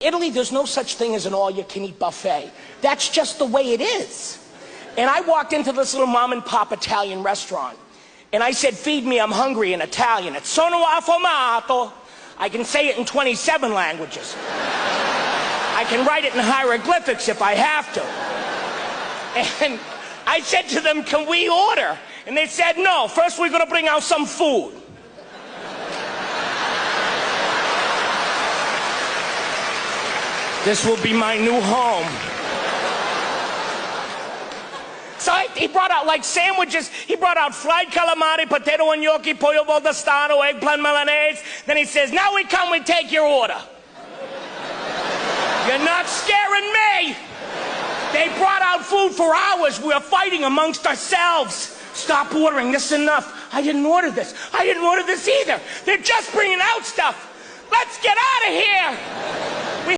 Italy, there's no such thing as an all-you-can-eat buffet. That's just the way it is. And I walked into this little mom-and-pop Italian restaurant, and I said, "Feed me, I'm hungry," in Italian. It's "Sono affamato." I can say it in 27 languages. I can write it in hieroglyphics if I have to. And I said to them, "Can we order?" And they said, "No, first we're going to bring out some food." This will be my new home. So he brought out like sandwiches. He brought out fried calamari, potato and gnocchi, pollo voltastano, eggplant Milanese. Then he says, "Now we come, we take your order." You're not scaring me. They brought out food for hours. We were fighting amongst ourselves. "Stop ordering, this is enough. I didn't order this. I didn't order this either. They're just bringing out stuff. Let's get out of here."